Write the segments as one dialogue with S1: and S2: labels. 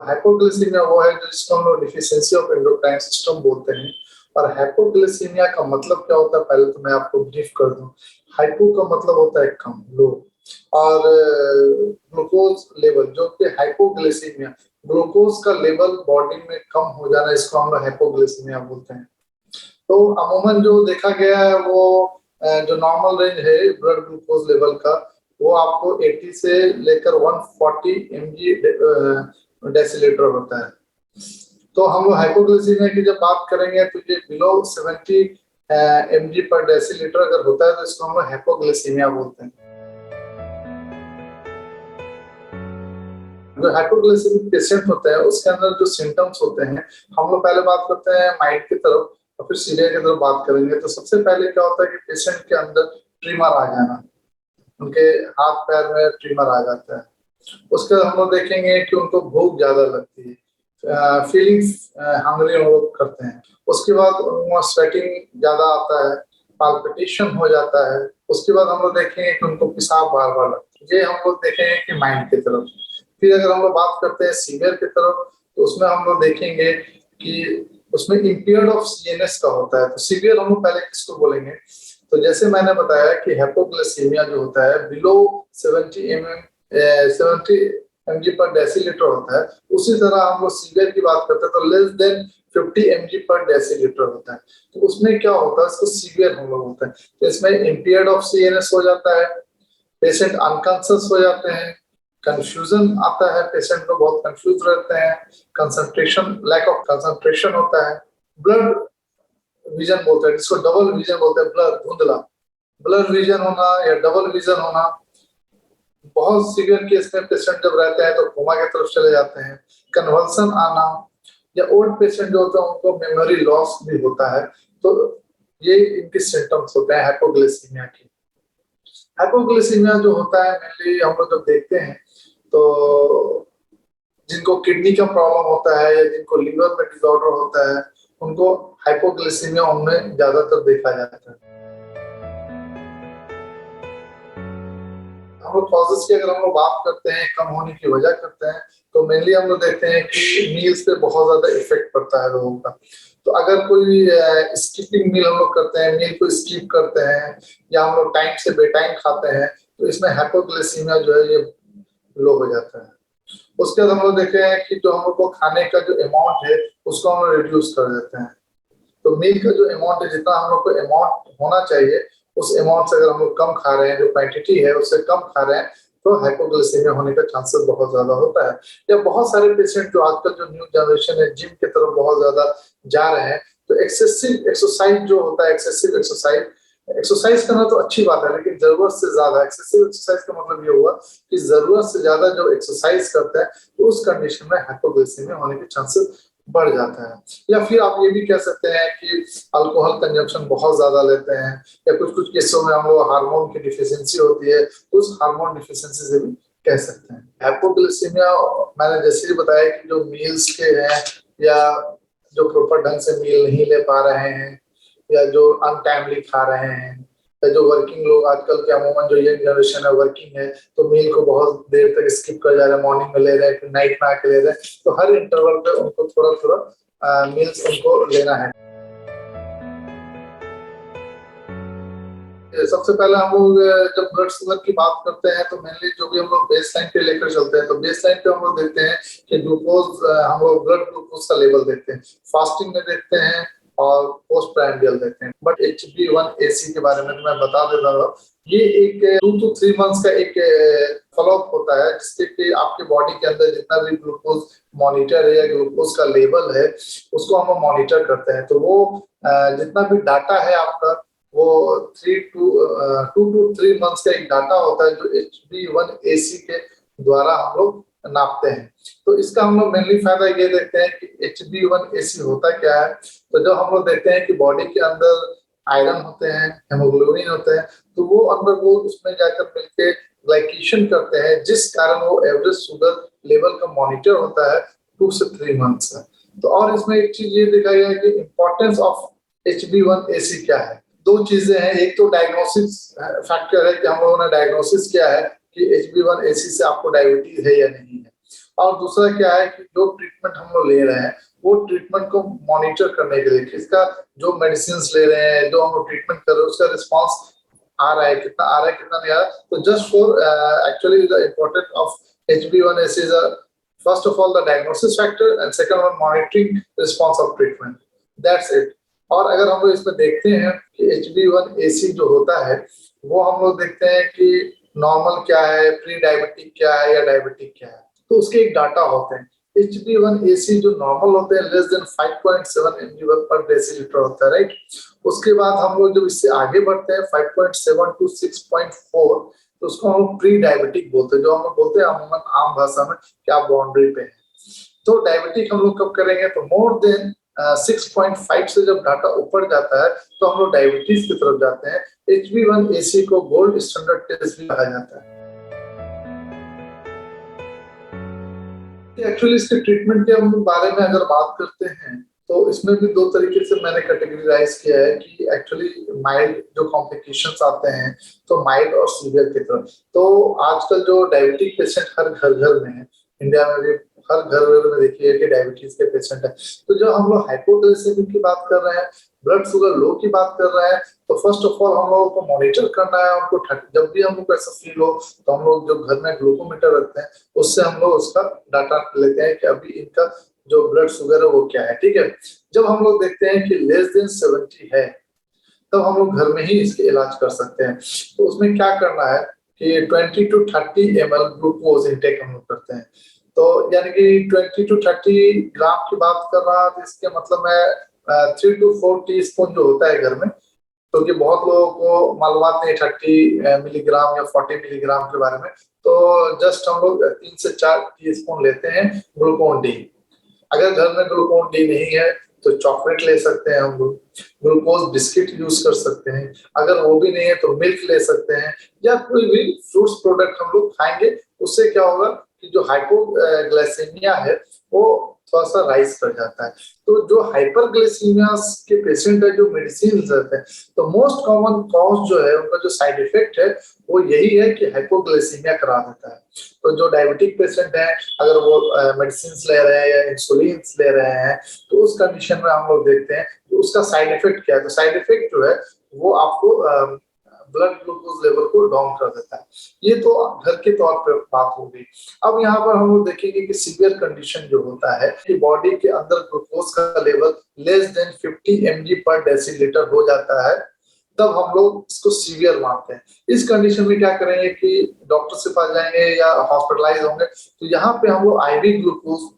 S1: हाइपोग्लिसीमिया वो है जिसको हम लोग डिफिशियंसी ऑफ एंडोक्राइन सिस्टम बोलते हैं। और हाइपोग्लिसीमिया का मतलब क्या होता है, पहले तो मैं आपको ब्रीफ कर दूं। हाइपो का मतलब होता है कम, लो, और ग्लूकोज लेवल जो कि हाइपोग्लिसीमिया, ग्लूकोज का लेवल बॉडी में कम हो जाना, इसको हम लोग हाइपोग्लिसीमिया बोलते हैं। तो अमूमन जो देखा गया है वो जो नॉर्मल रेंज है ब्लड ग्लूकोज लेवल का, वो आपको 80 से लेकर 140 mg डेसीलीटर होता है। तो हम लोग हाइपोग्लिसीमिया की जब बात करेंगे तो ये बिलो 70 mg पर डेसीलीटर अगर होता है तो इसको हम लोग हाइपोग्लिसीमिया बोलते हैं। जो हाइपोग्लिसेमिक पेशेंट होते हैं उसके अंदर जो सिम्टम्स होते हैं, हम लोग पहले बात करते हैं माइंड की तरफ और फिर सीरिया की तरफ बात करेंगे। तो सबसे पहले क्या होता है कि पेशेंट के अंदर ट्रिमर आ जाना, उनके हाथ पैर में ट्रिमर आ जाता है। उसके बाद हम लोग देखेंगे कि उनको भूख ज्यादा लगती है, फीलिंग्स हंग्री हम लोग करते हैं। उसके बाद उनको स्वेटिंग ज्यादा आता है, पाल्पिटेशन हो जाता है। उसके बाद हम लोग देखेंगे कि उनको पेशाब बार बार लगता है। ये हम लोग देखेंगे कि माइंड की तरफ। फिर अगर हम लोग बात करते हैं सीवियर की तरफ, तो उसमें हम लोग देखेंगे कि उसमें इम्पेयर्ड ऑफ सीएनएस का होता है। तो सीवियर हम लोग पहले किसको बोलेंगे, तो जैसे मैंने बताया कि हाइपोग्लिसीमिया जो होता है बिलो 70 mg पर डेसीलीटर होता है, उसी तरह हम लोग सीवियर की बात करते हैं तो लेस देन 50 mg पर डेसीलीटर होता है। तो उसमें क्या होता है, इसको सीवियर हम लोग होता है। तो इसमें इम्पेयर्ड ऑफ सीएनएस हो जाता है, पेशेंट अनकॉन्शियस हो जाते हैं, कंफ्यूजन आता है, पेशेंट को बहुत कंफ्यूज रहते हैं, कंसंट्रेशन, लैक ऑफ कंसंट्रेशन होता है, ब्लड विजन बोलते हैं जिसको डबल विजन बोलते हैं, ब्लर, धुंधला, ब्लर विजन होना या डबल विजन होना। बहुत सीवियर केस में पेशेंट जब रहते हैं तो कोमा की तरफ चले जाते हैं, कन्वल्सन आना, या ओल्ड पेशेंट जो होते हैं उनको मेमोरी लॉस भी होता है। तो ये इनके सिम्टम्स होते हैं हाइपोग्लिसीमिया के। हाइपोग्लिसीमिया जो होता है मेनली हम लोग जब देखते हैं तो जिनको किडनी का प्रॉब्लम होता है या जिनको लीवर में डिसऑर्डर होता है उनको हाइपोग्लिसीमिया उनमें ज्यादातर देखा जाता है। हम लोग कॉजेस की अगर हम लोग बात करते हैं, कम होने की वजह करते हैं, तो मेनली हम लोग देखते हैं कि मील्स पे बहुत ज्यादा इफेक्ट पड़ता है लोगों का। तो अगर कोई स्किपिंग मील हम लोग करते हैं, मील को स्किप करते हैं, या हम लोग टाइम से बेटाइम खाते हैं, तो इसमें हाइपोग्लिसीमिया जो है ये लो हो जाता है। उसके बाद हम लोग देखे हैं कि जो हम लोग को खाने का जो अमाउंट है उसको हम लोग रिड्यूस कर देते हैं। तो मील का जो अमाउंट है, जितना हम लोग को अमाउंट होना चाहिए उस अमाउंट से अगर हम लोग कम खा रहे हैं, जो क्वांटिटी है उससे कम खा रहे हैं, तो हाइपोग्लिसीमिया होने का चांसेस बहुत ज्यादा होता है। या बहुत सारे पेशेंट जो आजकल जो न्यू जनरेशन है जिम की तरफ बहुत ज्यादा जा रहे हैं, तो एक्सेसिव एक्सरसाइज जो होता है, एक्सेसिव एक्सरसाइज, एक्सरसाइज करना तो अच्छी बात है, लेकिन जरूरत से ज्यादा एक्सेसिव एक्सरसाइज का मतलब ये हुआ कि जरूरत से ज्यादा जो एक्सरसाइज करता है तो उस कंडीशन में हाइपोग्लिसीमिया होने के चांसेस बढ़ जाता है। या फिर आप ये भी कह सकते हैं कि अल्कोहल कंजप्शन बहुत ज्यादा लेते हैं, या कुछ कुछ केसों में हम लोग हार्मोन की डिफिशियंसी होती है, तो उस हार्मोन डिफिशियंसी से भी कह सकते हैं। हाइपोग्लिसीमिया मैंने जैसे ही बताया कि जो मील्स के हैं या जो प्रॉपर ढंग से मील नहीं ले पा रहे हैं, या जो अनटाइमली खा रहे हैं, या जो वर्किंग लोग आजकल के अमूमन जो यंग जनरेशन है वर्किंग है, तो मील को बहुत देर तक स्किप कर जा रहे हैं, मॉर्निंग में ले रहे हैं फिर नाइट में आके ले रहे हैं, तो हर इंटरवल पे उनको थोड़ा थोड़ा मील्स उनको लेना है। सबसे पहले हम लोग जब ब्लड शुगर की बात करते हैं तो मेनली जो भी हम लोग बेस लाइन पे लेकर चलते हैं, तो बेस लाइन पे हम लोग देखते हैं कि ग्लूकोज, हम लोग ब्लड ग्लूकोज का लेवल देखते हैं, फास्टिंग में देखते हैं और पोस्ट प्राइमरियल देखते हैं। बट HbA1c के बारे में तो मैं बता देता हूँ, ये एक 2 to 3 मंथ्स का एक फॉलोअप होता है जिससे कि आपके बॉडी के अंदर जितना भी ग्लूकोज मॉनिटर है या ग्लूकोज का लेवल है उसको हम मॉनिटर करते हैं। तो वो जितना भी डाटा है आपका वो 2 to 3 मंथ्स का एक डाटा होता है जो HbA1c के द्वारा हम लोग नापते हैं। तो इसका हम लोग मेनली फायदा ये देखते हैं कि HbA1c होता क्या है। तो जब हम लोग देखते हैं कि बॉडी के अंदर आयरन होते हैं, हेमोग्लोबिन होते हैं, तो वो अंदर वो उसमें जाकर मिलके ग्लाइकेशन करते हैं, जिस कारण वो एवरेज शुगर लेवल का मॉनिटर होता है 2 से 3 मंथ्स है। तो और इसमें एक चीज ये देखा गया है कि इम्पोर्टेंस ऑफ HbA1c क्या है। 2 चीजें हैं, एक तो डायग्नोसिस फैक्टर है कि हम लोगों ने डायग्नोसिस किया है कि HbA1c से आपको डायबिटीज है या नहीं है, और दूसरा क्या है कि जो ट्रीटमेंट हम लोग ले रहे हैं वो ट्रीटमेंट को मॉनिटर करने के लिए किसका जो मेडिसिन ले रहे हैं, जो हम लोग ट्रीटमेंट कर रहे हैं उसका रिस्पॉन्स आ रहा है, कितना आ रहा है कितना नहीं आ रहा है। तो just for actually the important of HbA1c is a first of all the diagnosis factor and second one monitoring response of treatment, that's it। और अगर हम लोग इसमें देखते हैं कि HbA1c जो होता है वो हम लोग देखते हैं कि नॉर्मल क्या है, प्री डायबिटिक क्या है या डायबिटिक क्या है, तो उसके एक डाटा होते हैं। HbA1c जो नॉर्मल होते हैं लेस देन 5.7 mg पर डेसीलीटर होता है, राइट। उसके बाद हम लोग जब इससे आगे बढ़ते हैं 5.7 टू 6.4 तो उसको हम लोग प्री डायबिटिक बोलते हैं, जो हम लोग बोलते हैं अमूमन आम भाषा में क्या बाउंड्री पे है। तो डायबिटिक हम लोग कब करेंगे तो मोर देन 6.5 से जब डाटा ऊपर जाता है तो हम लोग डायबिटीज की तरफ जाते हैं। HbA1c को गोल्ड स्टैंडर्ड टेस्ट भी कहा जाता है। एक्चुअली इसके ट्रीटमेंट के हम बारे में अगर बात करते हैं तो इसमें भी दो तरीके से मैंने कैटेगराइज किया है कि एक्चुअली माइल्ड जो कॉम्प्लिकेशंस आते हैं तो माइल्ड और सीवियर की तरफ। तो आजकल जो डायबिटिक पेशेंट हर घर घर में है, इंडिया में भी हर घर में देखिए कि डायबिटीज के पेशेंट है। तो जब हम लोग हाइपोग्लाइसेमिक की बात कर रहे हैं, ब्लड शुगर लो की बात कर रहे हैं, तो फर्स्ट ऑफ ऑल हम लोगों को मॉनिटर करना है उनको। जब भी हम लोग ऐसा फील हो तो हम लोग जो घर में ग्लूकोमीटर रखते हैं उससे हम लोग उसका डाटा लेते हैं कि अभी इनका जो ब्लड शुगर है वो क्या है, ठीक है। जब हम लोग देखते हैं कि लेस देन 70 है तब हम लोग घर में ही इसके इलाज कर सकते हैं। तो उसमें क्या करना है कि 20 टू 30 ml ग्लूकोज इनटेक हम लोग करते हैं। तो यानी कि 20 टू 30 ग्राम की बात कर रहा तो इसके मतलब है 3 टू 4 टीस्पून जो होता है घर में, क्योंकि बहुत लोगों को मालूमात नहीं 30 मिलीग्राम या 40 मिलीग्राम के बारे में। तो जस्ट हम लोग 3 से 4 टीस्पून लेते हैं ग्लूकोन डी। अगर घर में ग्लूकोन डी नहीं है तो चॉकलेट ले सकते हैं हम लोग, ग्लूकोज बिस्किट यूज कर सकते हैं। अगर वो भी नहीं है तो मिल्क ले सकते हैं या कोई भी फ्रूट्स प्रोडक्ट हम लोग खाएंगे। उससे क्या होगा कि जो हाइपोग्लाइसेमिया है वो थोड़ा सा राइज कर जाता है। तो जो हाइपरग्लाइसीमिया के पेशेंट है जो मेडिसिन लेते हैं तो मोस्ट कॉमन कॉज जो है उनका जो साइड इफेक्ट है वो यही है कि हाइपोग्लाइसीमिया करा देता है। तो जो डायबिटिक पेशेंट है अगर वो मेडिसिन ले रहे हैं या इंसुलिन ले रहे हैं तो उस कंडीशन में हम लोग देखते हैं तो उसका साइड इफेक्ट क्या है। तो साइड इफेक्ट जो है वो आपको ब्लड ग्लूकोज लेवल को डाउन कर देता है। ये तो घर के तौर पर बात हो गई। अब यहाँ पर हम लोग देखेंगे कि सीवियर कंडीशन जो होता है कि बॉडी के अंदर ग्लूकोज का लेवल लेस देन 50 mg पर डेसीलीटर हो जाता है, तब हम लोग इसको सीवियर मानते हैं। इस कंडीशन में क्या करेंगे कि डॉक्टर से पास जाएंगे या हॉस्पिटलाइज होंगे तो यहाँ पे हम लोग IV ग्लूकोज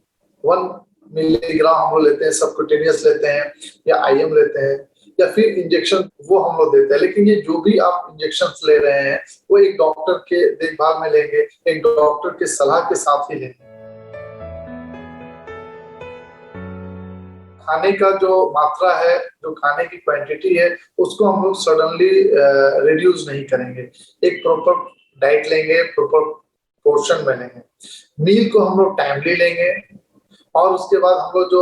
S1: 1 मिलीग्राम हम लोग लेते हैं, सबक्यूटेनियस लेते हैं या IM लेते हैं या फिर इंजेक्शन वो हम लोग देते हैं। लेकिन ये जो भी आप इंजेक्शन ले रहे हैं वो एक डॉक्टर के देखभाल में लेंगे, एक डॉक्टर के सलाह के साथ ही लेंगे। खाने का जो मात्रा है, जो खाने की क्वांटिटी है उसको हम लोग सडनली रिड्यूस नहीं करेंगे। एक प्रॉपर डाइट लेंगे, प्रॉपर पोर्शन में लेंगे, मील को हम लोग टाइमली लेंगे और उसके बाद हम लोग जो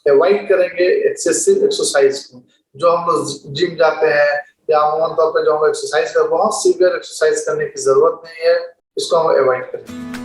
S1: अवॉइड करेंगे एक्सेसिव एक्सरसाइज को। जो हम लोग जिम जाते हैं या आमतौर पर जो हम एक्सरसाइज कर बहुत सीवियर एक्सरसाइज करने की जरूरत नहीं है, इसको हम अवॉइड करें।